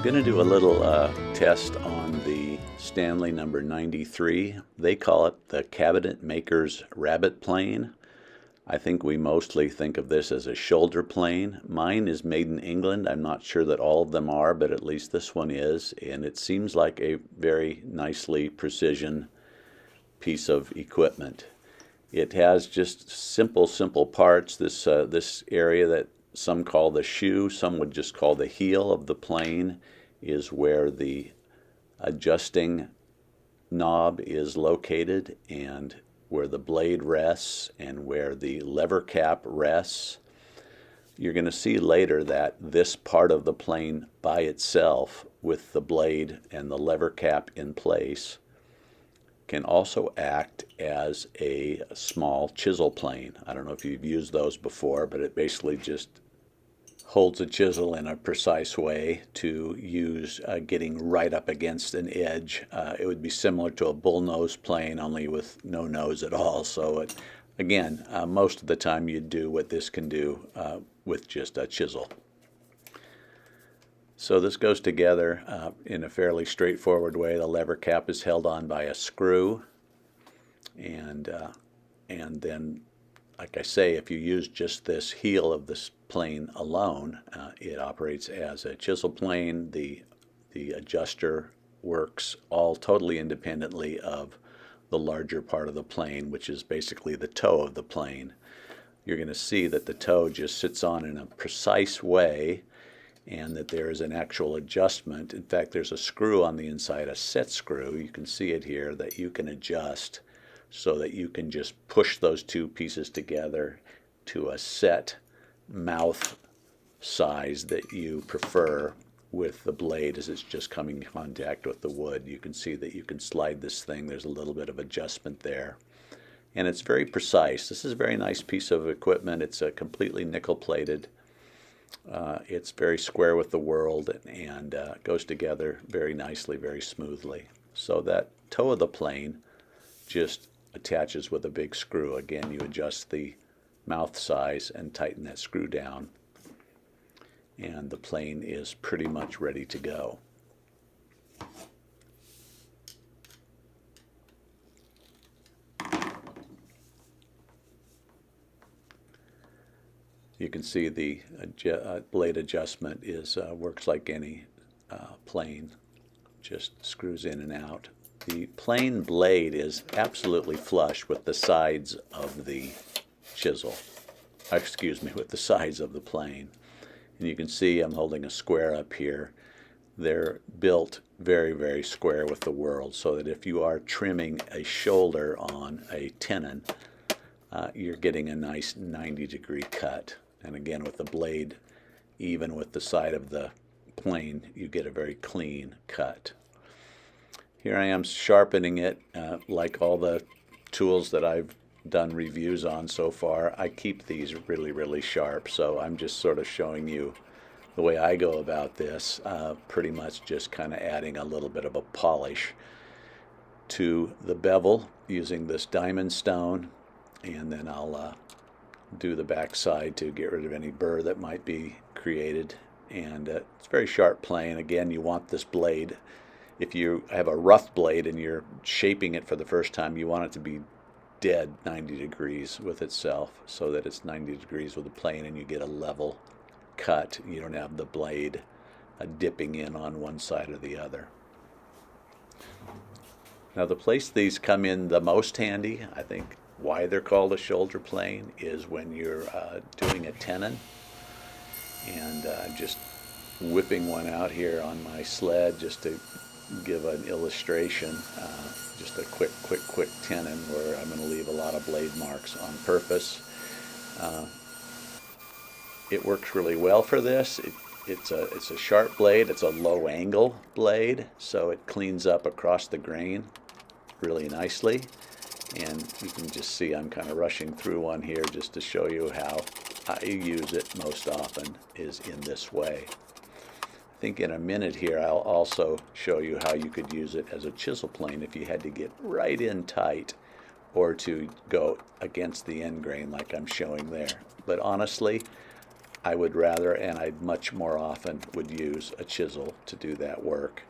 going to do a little test on the Stanley number 93. They call it the Cabinet Makers Rabbet plane. I think we mostly think of this as a shoulder plane. Mine is made in England. I'm not sure that all of them are, but at least this one is. And it seems like a very nicely precision piece of equipment. It has just simple parts. This area that some call the shoe, some would just call the heel of the plane, is where the adjusting knob is located and where the blade rests and where the lever cap rests. You're going to see later that this part of the plane by itself, with the blade and the lever cap in place, can also act as a small chisel plane. I don't know if you've used those before, but it basically just holds a chisel in a precise way to use getting right up against an edge. It would be similar to a bullnose plane, only with no nose at all. So again, most of the time you'd do what this can do with just a chisel. So this goes together in a fairly straightforward way. The lever cap is held on by a screw, and then, like I say, if you use just this heel of this plane alone, it operates as a chisel plane. The adjuster works all totally independently of the larger part of the plane, which is basically the toe of the plane. You're going to see that the toe just sits on in a precise way, and that there is an actual adjustment. In fact, there's a screw on the inside, a set screw. You can see it here, that you can adjust so that you can just push those two pieces together to a set mouth size that you prefer with the blade as it's just coming in contact with the wood. You can see that you can slide this thing. There's a little bit of adjustment there. And it's very precise. This is a very nice piece of equipment. It's completely nickel plated. It's very square with the world and goes together very nicely, very smoothly. So that toe of the plane just attaches with a big screw. Again, you adjust the mouth size and tighten that screw down, and the plane is pretty much ready to go. You can see the blade adjustment works like any plane, just screws in and out. The plane blade is absolutely flush with the sides of the chisel, with the sides of the plane. And you can see I'm holding a square up here. They're built very square with the world, so that if you are trimming a shoulder on a tenon, you're getting a nice 90-degree cut. And again, with the blade even with the side of the plane, you get a very clean cut. Here I am sharpening it. Like all the tools that I've done reviews on so far, I keep these really sharp, so I'm just sort of showing you the way I go about this, pretty much just kind of adding a little bit of a polish to the bevel using this diamond stone, and then I'll do the back side to get rid of any burr that might be created. And it's a very sharp plane. Again, you want this blade, if you have a rough blade and you're shaping it for the first time, you want it to be dead 90 degrees with itself, so that it's 90 degrees with the plane and you get a level cut. You don't have the blade dipping in on one side or the other. Now, the place these come in the most handy, I think why they're called a shoulder plane, is when you're doing a tenon. And I'm just whipping one out here on my sled just to give an illustration. Just a quick tenon where I'm going to leave a lot of blade marks on purpose. It works really well for this. It's a sharp blade. It's a low angle blade, so it cleans up across the grain really nicely. And you can just see I'm kind of rushing through one here just to show you how I use it most often, is in this way. I think in a minute here I'll also show you how you could use it as a chisel plane if you had to get right in tight or to go against the end grain like I'm showing there. But honestly, I would rather, and I much more often would use a chisel to do that work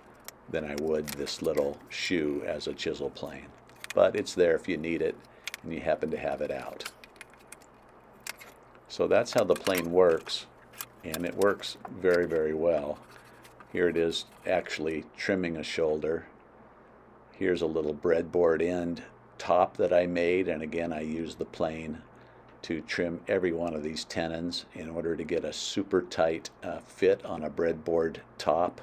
than I would this little shoe as a chisel plane. But it's there if you need it and you happen to have it out. So that's how the plane works, and it works very, very well. Here it is actually trimming a shoulder. Here's a little breadboard end top that I made, and again I use the plane to trim every one of these tenons in order to get a super tight fit on a breadboard top.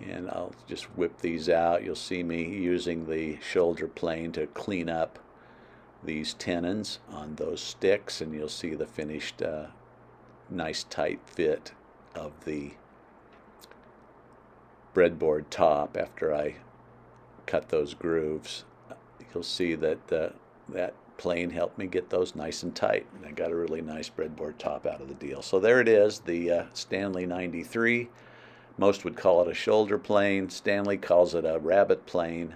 And I'll just whip these out. You'll see me using the shoulder plane to clean up these tenons on those sticks, and you'll see the finished nice tight fit of the breadboard top after I cut those grooves. You'll see that that plane helped me get those nice and tight, and I got a really nice breadboard top out of the deal. So there it is, the Stanley 93. Most would call it a shoulder plane. Stanley calls it a rabbet plane.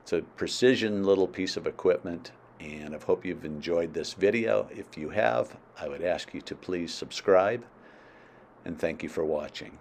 It's a precision little piece of equipment, and I hope you've enjoyed this video. If you have, I would ask you to please subscribe, and thank you for watching.